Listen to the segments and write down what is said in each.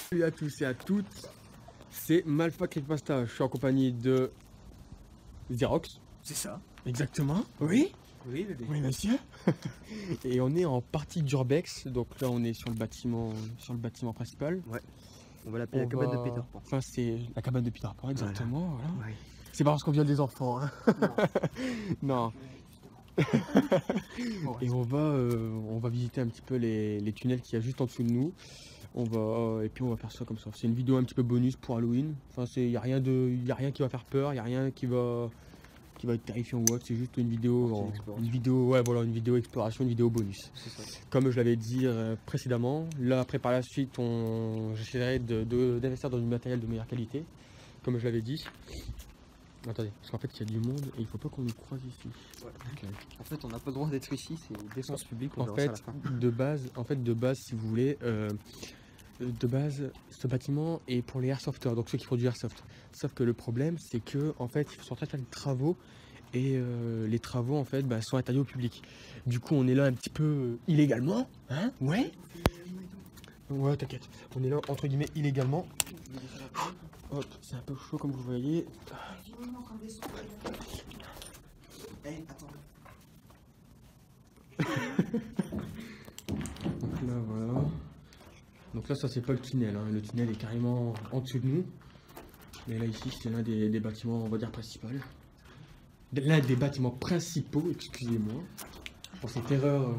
Salut à tous et à toutes, c'est Malfa Creepypasta. Je suis en compagnie de Xerox. C'est ça. Exactement. Oui. Oui, bébé. Oui, monsieur. Et on est en partie d'Urbex, donc là on est sur le bâtiment principal. Ouais. On va l'appeler la cabane de Peter Pan. Enfin, c'est la cabane de Peter Pan, exactement. Voilà. Ouais. C'est pas parce qu'on viole des enfants. Hein. Non. Et on va visiter un petit peu les tunnels qu'il y a juste en dessous de nous. Et puis on va faire ça comme ça. C'est une vidéo un petit peu bonus pour Halloween. Enfin, il y a rien qui va faire peur, il y a rien qui va être terrifiant ou autre. C'est juste une vidéo, une vidéo exploration, une vidéo bonus. C'est ça. Comme je l'avais dit précédemment. Là après par la suite, j'essaierai d'investir dans du matériel de meilleure qualité, comme je l'avais dit. Attendez, parce qu'en fait il y a du monde et il faut pas qu'on nous croise ici. Ouais. Okay. En fait, on n'a pas le droit d'être ici, c'est défense publique. En fait, de base, si vous voulez, de base, ce bâtiment est pour les airsofters, donc ceux qui font du airsoft. Sauf que le problème, c'est que en fait, ils sont en train de faire des travaux et les travaux en fait sont interdits au public. Du coup, on est là un petit peu illégalement, hein? Ouais. Ouais, t'inquiète. On est là entre guillemets illégalement. Hop, c'est un peu chaud comme vous voyez. Hey, attends. Donc là, voilà. Donc là, ça c'est pas le tunnel, hein. Le tunnel est carrément en dessous de nous. Mais là, ici, c'est l'un des bâtiments, on va dire, principaux. L'un des bâtiments principaux, excusez-moi, pour cette erreur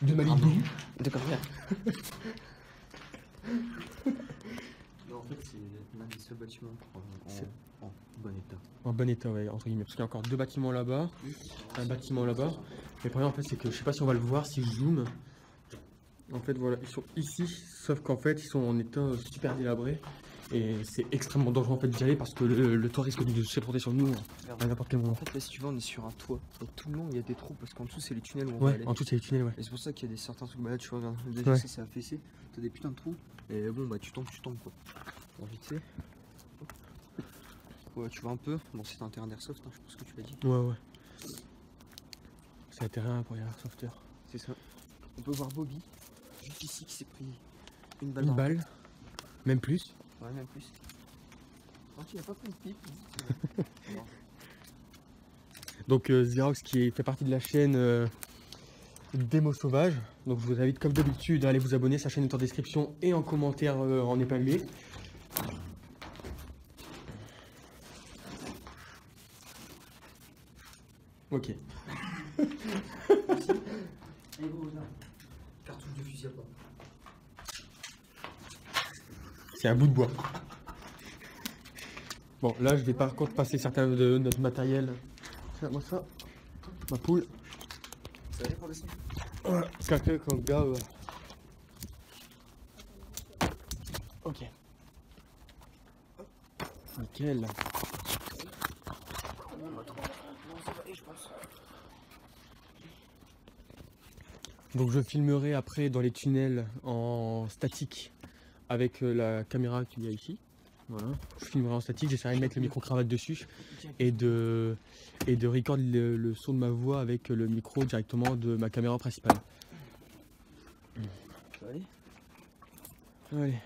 de Malibu. De carrière. Non, en fait, c'est l'un des seuls bâtiments en bon état. En bon état, ouais, entre guillemets. Parce qu'il y a encore deux bâtiments là-bas, un bâtiment là-bas. Mais le problème, en fait, c'est que je sais pas si on va le voir si je zoome. En fait, voilà, ils sont ici, sauf qu'en fait, ils sont en état super délabré. Et c'est extrêmement dangereux en fait d'y aller parce que le toit risque de se porter sur nous à n'importe quel moment. En fait, là, si tu veux, on est sur un toit. Et tout le long, il y a des trous parce qu'en dessous, c'est les tunnels où on va Ouais, aller. en dessous, c'est les tunnels, ouais. Et c'est pour ça qu'il y a certains trucs. Bah là, tu regardes, déjà, Ouais. c'est affaissé. T'as des putains de trous. Et bon, bah, tu tombes quoi. Alors, vite fait. Ouais, tu vois un peu. Bon, c'est un terrain d'airsoft, hein, je pense que tu l'as dit. Ouais. C'est un terrain pour les airsofters. C'est ça. On peut voir Bobby, juste ici, qui s'est pris une balle. Une dans la balle, même plus. tête. Ouais, même plus. Non, tu n'as pas pris de pipe. Non. Donc Xerox qui fait partie de la chaîne Démo Sauvage. Donc je vous invite comme d'habitude à aller vous abonner. Sa chaîne est en description et en commentaire en épinglé. Ok. Merci. Allez, gros, regarde. Cartouche de fusil à pompe. C'est un bout de bois. Bon, là je vais par contre passer certains de notre matériel. Moi ça, ma poule. Ça va aller pour descendre? Voilà, quelqu'un comme gars. Ok. Nickel. Donc je filmerai après dans les tunnels en statique avec la caméra qu'il y a ici. Voilà. Je filmerai en statique, j'essaierai de mettre le micro-cravate dessus et de record le son de ma voix avec le micro directement de ma caméra principale. Allez.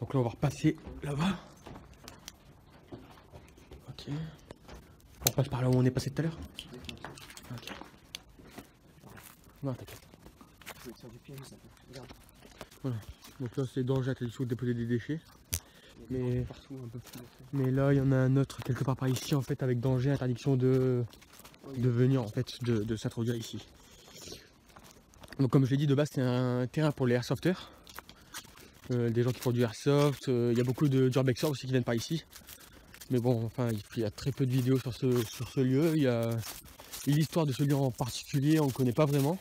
Donc là on va repasser là-bas. Ok. On passe par là où on est passé tout à l'heure. Ok. Non, t'inquiète. Je vais te faire du pied, ça. Regarde. Voilà. Donc là c'est danger interdiction de déposer des déchets. Il y a des Mais, gens partout, un peu plus. mais là il y en a un autre quelque part par ici en fait avec danger interdiction de venir en fait de s'introduire ici. Donc comme je l'ai dit de base c'est un terrain pour les airsofters. Des gens qui font du airsoft, il y a beaucoup de urbexers aussi qui viennent par ici. Mais bon, enfin, il y a très peu de vidéos sur ce lieu. Il y a l'histoire de ce lieu en particulier, on ne connaît pas vraiment.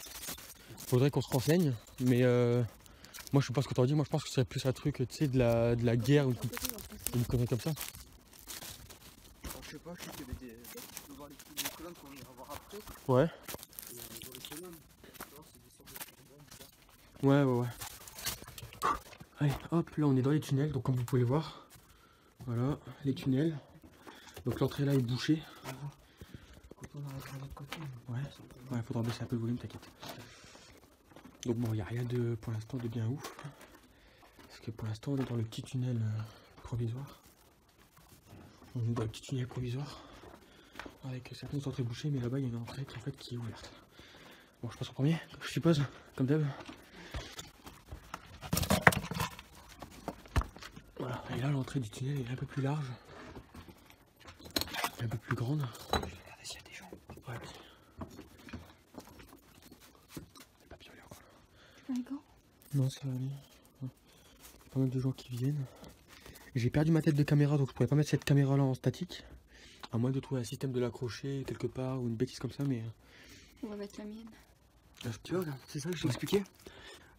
Faudrait qu'on se renseigne. Mais moi, je sais pas ce que t'en dis. Moi, je pense que ce serait plus un truc, tu sais, de la guerre ou une connerie comme ça. Alors, je sais pas, je sais qu'il y avait des. Tu peux voir les colonnes qu'on ira voir après. Ouais. Et dans les colonnes, c'est des sortes de colonnes, bizarres. Ouais. Allez, hop, là on est dans les tunnels, donc comme vous pouvez le voir. Voilà, les tunnels. Donc l'entrée là est bouchée. Quand on arrive de l'autre côté. Ouais, faudra baisser un peu le volume, t'inquiète. Donc bon, il n'y a rien de pour l'instant de bien ouf. Parce que pour l'instant on est dans le petit tunnel provisoire. On est dans le petit tunnel provisoire. Avec certaines entrées bouchées, mais là-bas il y a une entrée qui, en fait, qui est ouverte. Bon, je passe au premier, je suppose, comme d'hab. Voilà, et là l'entrée du tunnel est un peu plus large. Un peu plus grande. Je vais regarder s'il y a des gens. Ouais. C'est pas violet encore. Tu as les gants? Non, ça va aller. Il y a pas mal de gens qui viennent. J'ai perdu ma tête de caméra, donc je pourrais pas mettre cette caméra là en statique. À moins de trouver un système de l'accrocher quelque part ou une bêtise comme ça, mais. On va mettre la mienne. Tu vois, c'est ça que je t'expliquais.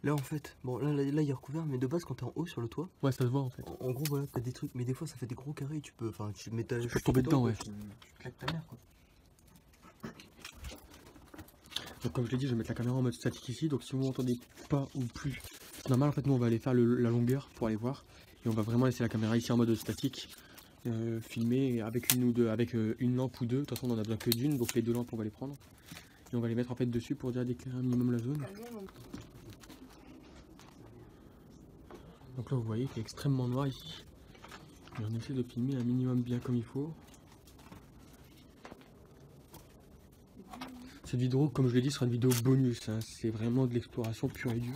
Là en fait, bon là il est recouvert, mais de base quand t'es en haut sur le toit, Ouais, ça se voit en fait. en gros voilà, t'as des trucs, mais des fois ça fait des gros carrés, tu peux, enfin tu mets ta... Tu peux tomber dedans, ouais. Tu claques ta mère quoi. Donc comme je l'ai dit, je vais mettre la caméra en mode statique ici, donc si vous m'entendez pas ou plus, c'est normal en fait, nous on va aller faire la longueur pour aller voir. Et on va vraiment laisser la caméra ici en mode statique, filmer avec une lampe ou deux, de toute façon on en a besoin que d'une, donc les deux lampes on va les prendre. Et on va les mettre en fait dessus pour déjà d'éclairer un minimum la zone. Donc là vous voyez qu'il est extrêmement noir ici. Et on essaie de filmer un minimum bien comme il faut. Cette vidéo, comme je l'ai dit, sera une vidéo bonus, hein. C'est vraiment de l'exploration pure et dure.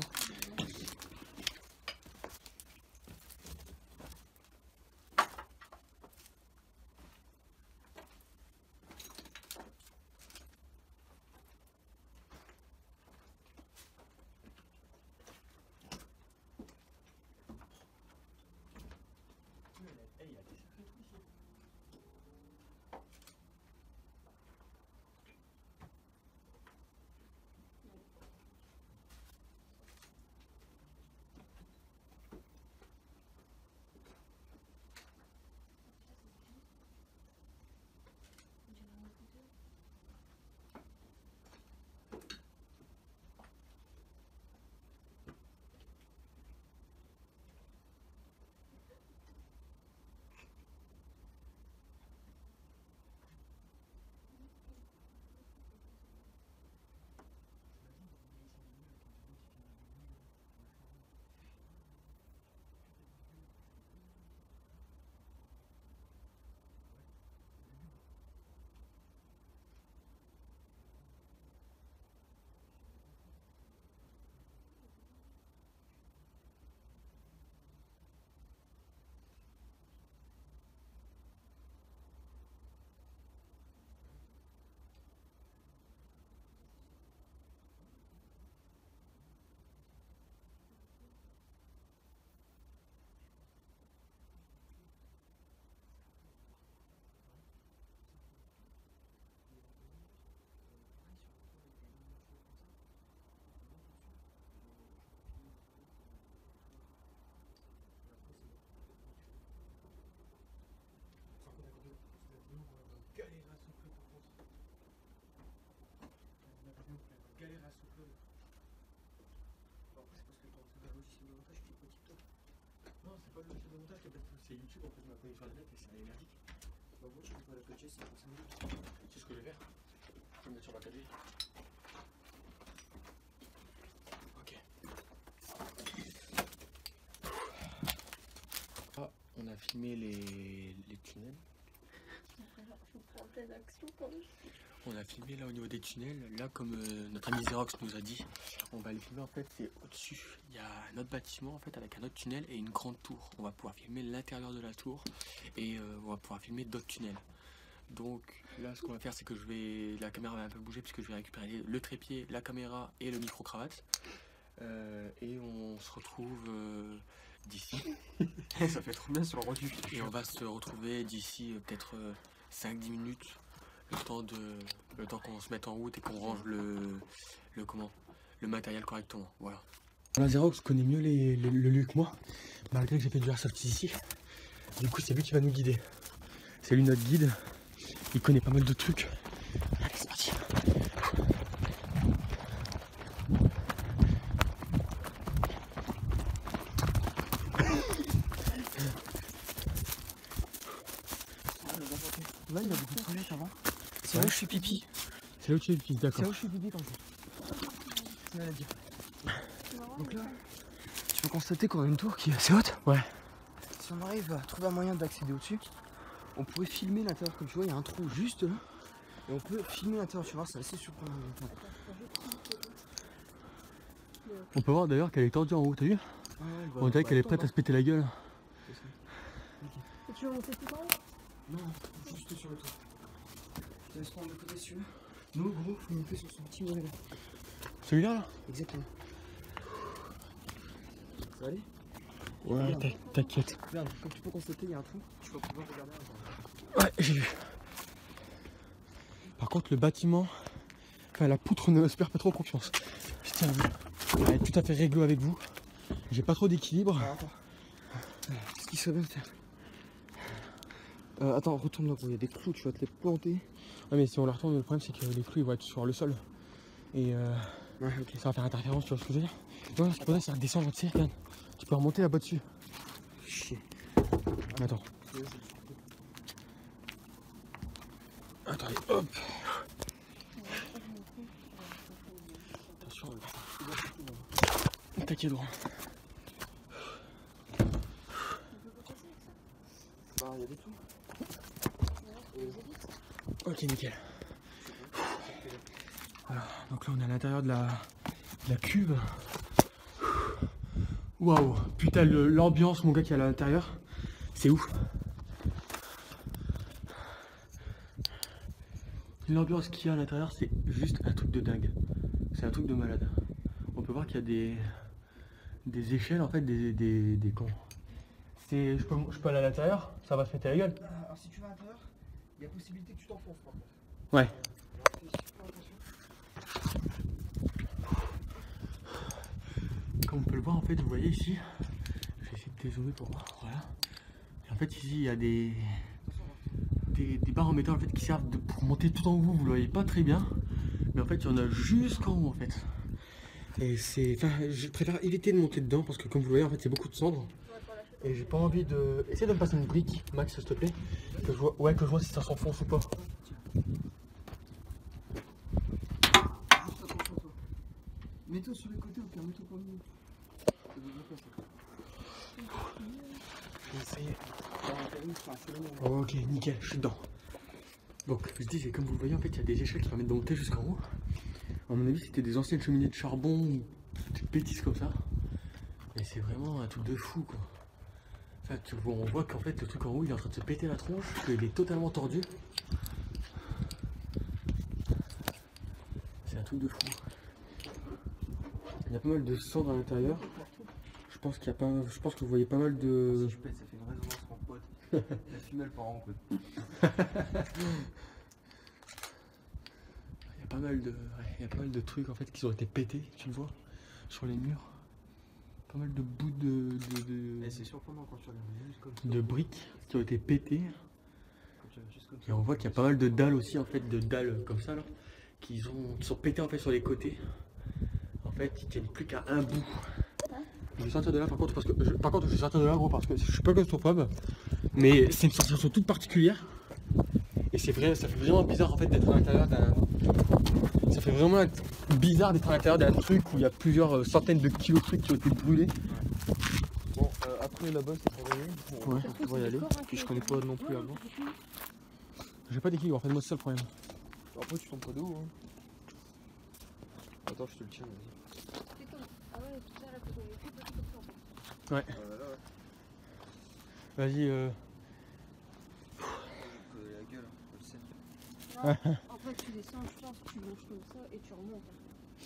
Non, c'est pas le logiciel de montage, c'est YouTube en fait, ma connexion internet et c'est énergique. Donc moi je peux pas la coacher, c'est pour ça. C'est ce que je vais faire. Je vais me mettre sur ma 4G. Ok. Ah, on a filmé les tunnels. Je prends plein d'action quand même. On a filmé là au niveau des tunnels. Là, comme notre ami Xerox nous a dit, on va les filmer en fait. C'est au-dessus. Il y a un autre bâtiment en fait avec un autre tunnel et une grande tour. On va pouvoir filmer l'intérieur de la tour et on va pouvoir filmer d'autres tunnels. Donc là, ce qu'on va faire, c'est que la caméra va un peu bouger puisque je vais récupérer le trépied, la caméra et le micro-cravate. Et on se retrouve d'ici. Ça fait trop bien sur le rendu. Et on va se retrouver d'ici peut-être 5-10 minutes. Le temps qu'on se mette en route et qu'on range le matériel correctement. Voilà. Xerox connaît mieux le lieu que moi, malgré que j'ai fait du airsoft ici. Du coup, c'est lui qui va nous guider. C'est lui notre guide. Il connaît pas mal de trucs. Allez, c'est parti. Là, il y a beaucoup de toilettes avant. C'est là où je suis pipi. C'est là où tu es, d'accord. C'est là où je suis pipi quand je... C'est mal à dire. Donc là, tu peux constater qu'on a une tour qui est assez haute. Ouais. Si on arrive à trouver un moyen d'accéder au-dessus, on pourrait filmer l'intérieur. Comme tu vois, il y a un trou juste là. Et on peut filmer l'intérieur, tu vois, c'est assez surprenant. On peut voir d'ailleurs qu'elle est tordue en haut, t'as vu? On dirait qu'elle est prête à se péter la gueule. Et tu veux monter tout en haut? Non, juste sur le toit. Je te laisse prendre le côté celui-là. Nous, gros, faut monter sur son petit muret là. Celui-là là? Exactement. Ça va aller? Ouais, t'inquiète. Regarde, comme tu peux constater, il y a un trou. Tu vas pouvoir regarder un peu. Ouais, j'ai vu. Par contre, le bâtiment, enfin la poutre ne m'inspire pas trop confiance. Je tiens à vous. Elle est tout à fait réglo avec vous. J'ai pas trop d'équilibre. Alors, attends. Ce qui serait bien de faire. Attends, retourne là, gros. Il y a des clous, tu vas te les planter. Ouais, mais si on la retourne, le problème c'est que les clous ils vont être sur le sol. Et Ouais, ok. ça va faire interférence, tu vois ce que je veux dire? Non, ce qu'il faudrait c'est redescendre, tu sais, regarde. Tu peux remonter là-bas dessus. Chier. Attends. Attendez, hop. Attention. T'inquiète, droit. Bah, il y a des trous. Ok, nickel. Alors, donc là on est à l'intérieur de la cuve. Waouh, putain l'ambiance mon gars qui est à l'intérieur, c'est ouf. L'ambiance qu'il y a à l'intérieur c'est juste un truc de dingue. C'est un truc de malade. On peut voir qu'il y a des échelles en fait, des cons. Je peux aller à l'intérieur, ça va se péter la gueule. Alors si tu vas à l'intérieur, il y a possibilité que tu t'enfonces par contre. Ouais. Alors, fais super attention. Comme on peut le voir en fait, vous voyez ici, je vais essayer de dézoomer pour voir, voilà. Et en fait ici il y a des barres en métal en fait qui servent pour monter tout en haut, vous le voyez pas très bien. Mais en fait il y en a jusqu'en haut en fait. Et je préfère éviter de monter dedans parce que comme vous le voyez en fait c'est beaucoup de cendres. Et j'ai pas envie de... Essaye de me passer une brique, Max s'il te plaît. Que je vois... Ouais, que je vois si ça s'enfonce ou pas. Mets-toi sur les côtés, au pire, mets-toi pas mieux. Je vais essayer. Ok, nickel, je suis dedans. Donc, je disais, comme vous le voyez, en fait, il y a des échelles qui permettent de monter jusqu'en haut. À mon avis, c'était des anciennes cheminées de charbon ou des bêtises comme ça. Et c'est vraiment un truc de fou, quoi. Enfin, on voit qu'en fait, le truc en haut, il est en train de se péter la tronche, qu'il est totalement tordu. C'est un truc de fou. Il y a pas mal de cendres à l'intérieur. Je pense que vous voyez pas mal de... Si je pète, ça fait une résonance, mon pote. La fumelle part en pote. Il y a pas mal de trucs en fait qui ont été pétés, tu le vois, sur les murs. Pas mal de bouts Et c'est surprenant quand tu regardes juste comme ça. de briques qui ont été pétées. Quand tu regardes juste comme ça. Et on voit qu'il y a pas mal de dalles aussi en fait, de dalles comme ça là, qui sont pétées en fait sur les côtés. En fait, ils tiennent plus qu'à un bout. Je vais sortir de là par contre je vais sortir de là gros parce que je suis pas claustrophobe, mais c'est une sensation toute particulière. Et c'est vrai, ça fait vraiment bizarre en fait d'être à l'intérieur d'un. Ça fait vraiment bizarre d'être à l'intérieur d'un truc où il y a plusieurs centaines de kilos de trucs qui ont été brûlés. Bon, après là-bas c'est pour aller. Ouais. On va y aller. Puis je connais pas non plus avant. J'ai pas d'équilibre en fait, moi c'est ça le problème. Après tu tombes pas de haut. Hein. Attends, je te le tiens, vas-y. Ah ouais, tout ça là, faut qu'on ait tout petit comme ça. Ouais. Là, Vas-y. la gueule, le sel. Après, tu descends, je pense, tu longes comme ça et tu remontes.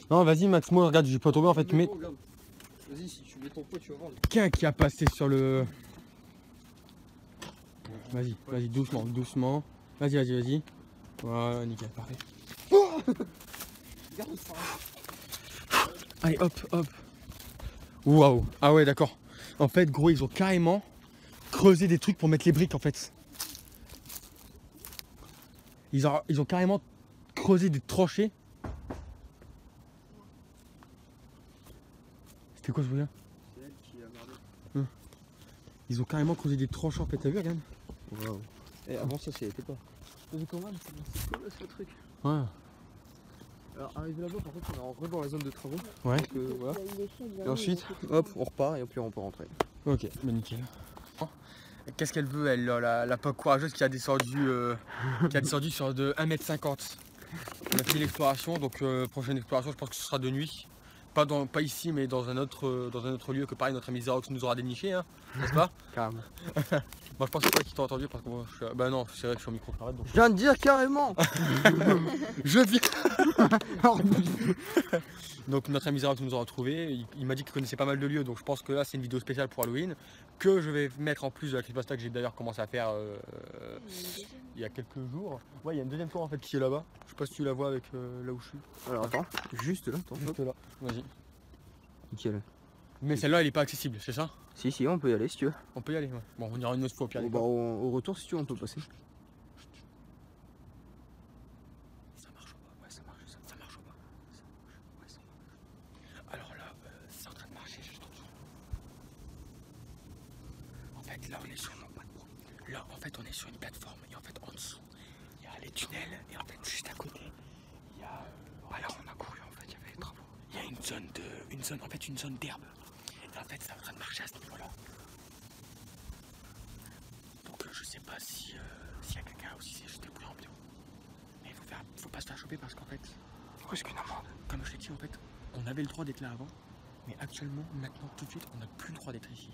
Non, vas-y Max, moi regarde, j'ai pas tombé en fait. Tu mets. Regarde. Vas-y, si tu mets ton poids, tu vas voir. Quelqu'un qui a passé sur le. Vas-y, doucement, doucement. Vas-y. Voilà, nickel, parfait. Regarde ça. Allez, hop. Waouh. Ah ouais, d'accord. En fait, gros, ils ont carrément creusé des trucs pour mettre les briques en fait. Ils ont carrément creusé des tranchées. C'était quoi ce bruit là? C'est elle qui a merdé. Ils ont carrément creusé des tranchées en fait, t'as vu, regarde? Waouh. Et avant ça, c'était pas. C'est comment c'est quoi ce truc? Ouais. Alors arrivé là-bas, par contre, on est rentré dans la zone de travaux. Ouais. Donc, voilà. Et ensuite, hop, on repart et puis on peut rentrer. Ok, bah nickel. Qu'est-ce qu'elle veut, elle, la poque courageuse qui a descendu, sur de 1,50 m. On a fini l'exploration, donc prochaine exploration, je pense que ce sera de nuit. Pas ici, mais dans un autre lieu que pareil, notre ami Xerox nous aura déniché, hein, n'est-ce pas? Carrément. Moi je pense pas qu'ils t'ont entendu parce que moi, bah non, c'est vrai que je suis en micro-cravate. Donc... Je viens de dire carrément. Je viens. Donc notre ami Xerox nous aura trouvé, il m'a dit qu'il connaissait pas mal de lieux, donc je pense que là c'est une vidéo spéciale pour Halloween que je vais mettre en plus de la creepypasta que j'ai d'ailleurs commencé à faire il y a quelques jours. Ouais, il y a une deuxième tour en fait qui est là-bas, je sais pas si tu la vois avec là où je suis. Alors attends, juste là, attends. Juste là, vas-y. Nickel. Mais celle-là elle est pas accessible, c'est ça? Si, on peut y aller si tu veux. On peut y aller, ouais. Bon, on ira une autre fois au pire. Bah, au retour, si tu veux, on peut passer. Ça marche pas, ouais, ça marche pas. Ça marche. Ouais, ça marche. Alors là, c'est en train de marcher juste en dessous. En fait, là, on est sur Là, en fait, on est sur une plateforme et en fait, en dessous, il y a les tunnels et en fait, juste à côté, il y a. Voilà, on a couru en fait, il y avait les travaux. Il y a une zone d'herbe. Et en fait, c'est en train de marcher à ce niveau-là. Donc, je sais pas s'il y a quelqu'un ou si c'est juste des bruits ambiants. Mais faut pas se faire choper parce qu'en fait, Qu'est-ce qu'une amende? comme je l'ai dit, en fait, on avait le droit d'être là avant, mais actuellement, maintenant, tout de suite, on n'a plus le droit d'être ici.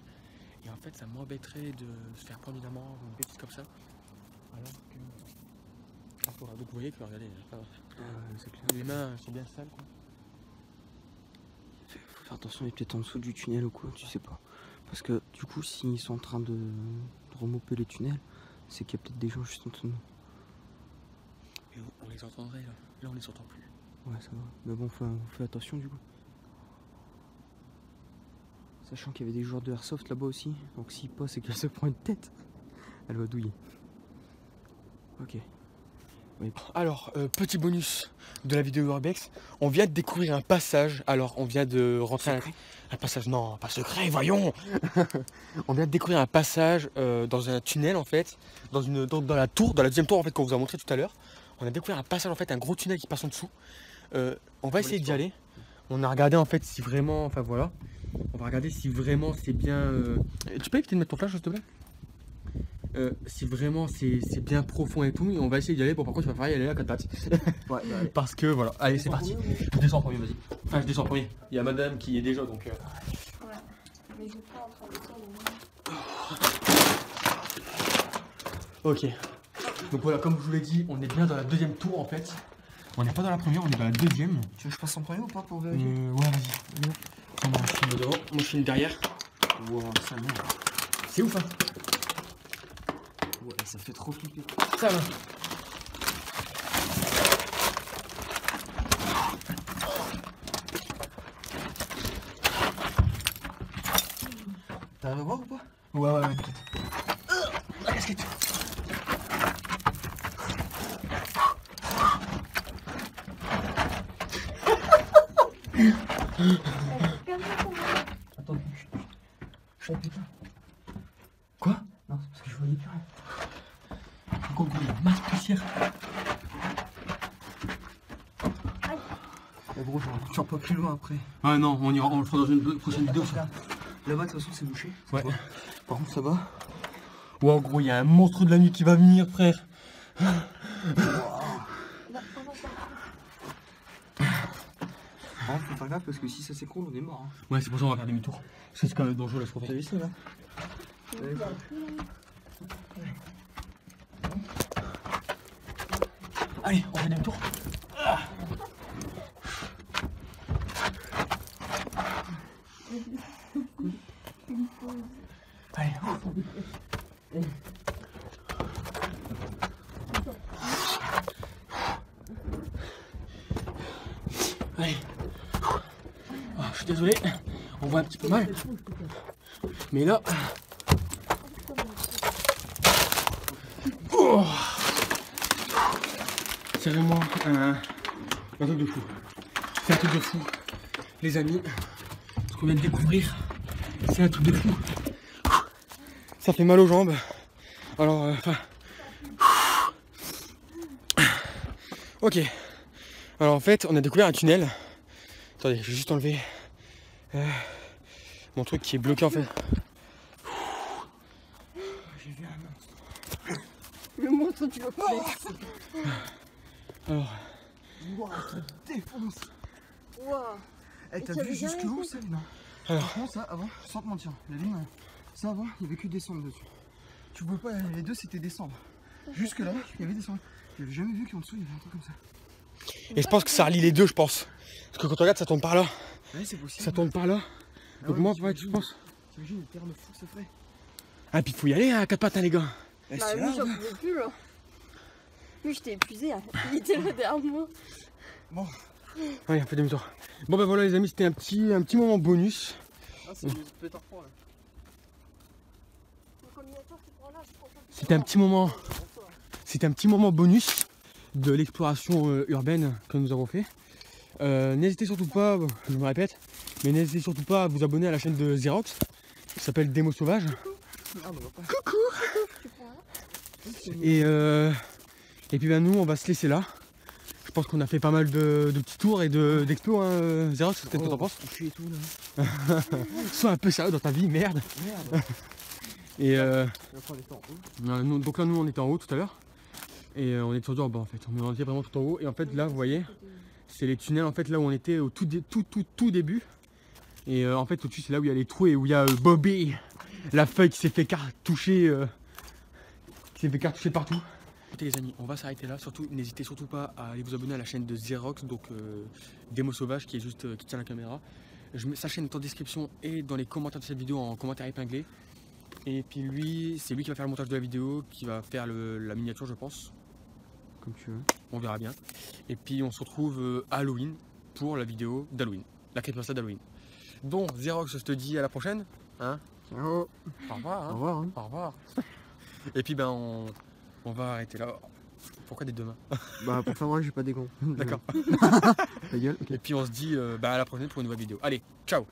Et en fait, ça m'embêterait de se faire prendre une amende ou une bêtise comme ça. Alors que. Ah, voilà, donc vous voyez que, regardez, C'est clair. les mains sont bien sales, quoi. Faut faire attention, il est peut-être en dessous du tunnel ou quoi, tu sais pas. Parce que du coup, s'ils sont en train de remonter les tunnels, c'est qu'il y a peut-être des gens juste en dessous de nous. Et on les entendrait là. Là, on les entend plus. Ouais, ça va. Mais bon, on fait attention du coup. Sachant qu'il y avait des joueurs de airsoft là-bas aussi. Donc s'il passe et qu'elle se prend une tête, elle va douiller. Ok. Oui. Alors, petit bonus de la vidéo Urbex, on vient de découvrir un passage. Alors, on vient de rentrer un passage, non, pas secret, voyons. On vient de découvrir un passage dans un tunnel en fait, dans la deuxième tour en fait qu'on vous a montré tout à l'heure. On a découvert un passage en fait, un gros tunnel qui passe en dessous. On va essayer d'y aller. On a regardé en fait si vraiment, enfin voilà, on va regarder si vraiment c'est bien. Tu peux éviter de mettre ton flash s'il te plaît? Si vraiment c'est bien profond et tout, et on va essayer d'y aller. Bon, par contre, il va falloir y aller à 4 pattes. Ouais, bah, Parce que voilà, allez, c'est parti. Je descends en premier, vas-y. Enfin, je descends en premier. Il y a madame qui est déjà donc. Ouais. Mais je pas en train de descendre. Ok. Donc voilà, comme je vous l'ai dit, on est bien dans la deuxième tour en fait. On n'est pas dans la première, on est dans la deuxième. tu veux que je passe en premier ou pas pour vérifier? Ouais, vas-y. Moi, je filme devant, moi je filme derrière. Wow, ça merde. C'est ouf, hein. Ouais, ça fait trop flipper. Ça va. T'arrives à voir ou pas? Ouais, t'inquiète. La casquette. Attends. Oh putain. Quoi? Non, c'est parce que je voyais plus rien. Par contre, il y a une masse poussière. En gros, tu vas pas plus loin après. Ah non, on le fera dans une prochaine vidéo ça. Là-bas, de toute façon, c'est bouché. Ouais. Par contre, ça va. Ouais, en gros, il y a un monstre de la nuit qui va venir, frère. Faut faire gaffe parce que si ça s'écroule, on est mort. Hein. Ouais, c'est pour ça qu'on va faire demi-tour. Parce que c'est quand même dangereux là, je crois. T'as vu ça là? Allez, on fait demi-tour. Allez, allez. Oh, je suis désolé, on voit un petit peu mal. Mais là... Oh, c'est vraiment un truc de fou. C'est un truc de fou. Les amis, ce qu'on vient de découvrir, c'est un truc de fou. Ça fait mal aux jambes. Alors, ok. Alors en fait, on a découvert un tunnel. Attendez, je vais juste enlever mon truc qui est bloqué en fait. J'ai vu un monstre. Le monstre du Loch Ness. Alors, Wouah, ça te défonce. Waouh. Eh, t'as tu vu avais jusque jamais où vu ça? Non. Alors. Par contre, ça avant, sans te mentir, la ligne, ça avant, il y avait que descendre dessus. Tu pouvais pas, les deux c'était descendre. Jusque là, il y avait descendre. J'avais jamais vu qu'en dessous il y avait un truc comme ça. et je pense que ça relie les deux, je pense. Parce que quand on regarde, ça tourne par là, Ouais, c'est possible. ça tourne par là. Ah Donc ouais, moi, mais en fait, je t'imagines- pense. T'imagines le terme de fou que ça ferait? Ah, puis il faut y aller à quatre pattes, hein, les gars. Eh, Bah, c'est lui, là, j'en ouais. pouvais plus là. Lui, j'étais épuisée. Hein. Il était là derrière moi. Bon, Allez, on fait demi-tour. Bon, bah voilà, les amis, c'était un petit moment bonus. ah, c'est le Peter Pan là. C'était un petit moment. C'était un petit moment bonus de l'exploration urbaine que nous avons fait. N'hésitez surtout pas, je me répète, mais n'hésitez surtout pas à vous abonner à la chaîne de Xerox qui s'appelle Démo Sauvage. Merde, on va pas. Et puis ben, nous on va se laisser là. Je pense qu'on a fait pas mal de petits tours et d'explos, hein, Xerox, qu'est-ce que t'en penses? Je suis et tout là. Sois un peu sérieux dans ta vie, merde. Merde. Et On va prendre les temps en haut. donc là nous on était en haut tout à l'heure. Et on est toujours en bas en fait. On était vraiment tout en haut. Et en fait là vous voyez, c'est les tunnels en fait là où on était au tout début. Et en fait au-dessus c'est là où il y a les trous et où il y a Bobby, la feuille qui s'est fait cartoucher. Qui s'est fait cartoucher partout. Écoutez les amis, on va s'arrêter là. Surtout, n'hésitez surtout pas à aller vous abonner à la chaîne de Xerox, donc Démo Sauvage, qui est juste qui tient la caméra. Sa chaîne est en description et dans les commentaires de cette vidéo en commentaire épinglé. Et puis lui, c'est lui qui va faire le montage de la vidéo, qui va faire la miniature je pense. Comme tu veux, on verra bien. Et puis on se retrouve à Halloween pour la vidéo d'Halloween, la creepypasta d'Halloween. Donc Xerox, je te dis à la prochaine. Hein, Ciao. au revoir. Hein. Au revoir. Hein. Au revoir. Et puis ben on va arrêter là. Pourquoi des deux mains? Bah, pour faire vrai, j'ai pas des gants. D'accord. Ta gueule. Ok. Et puis on se dit à la prochaine pour une nouvelle vidéo. Allez, ciao.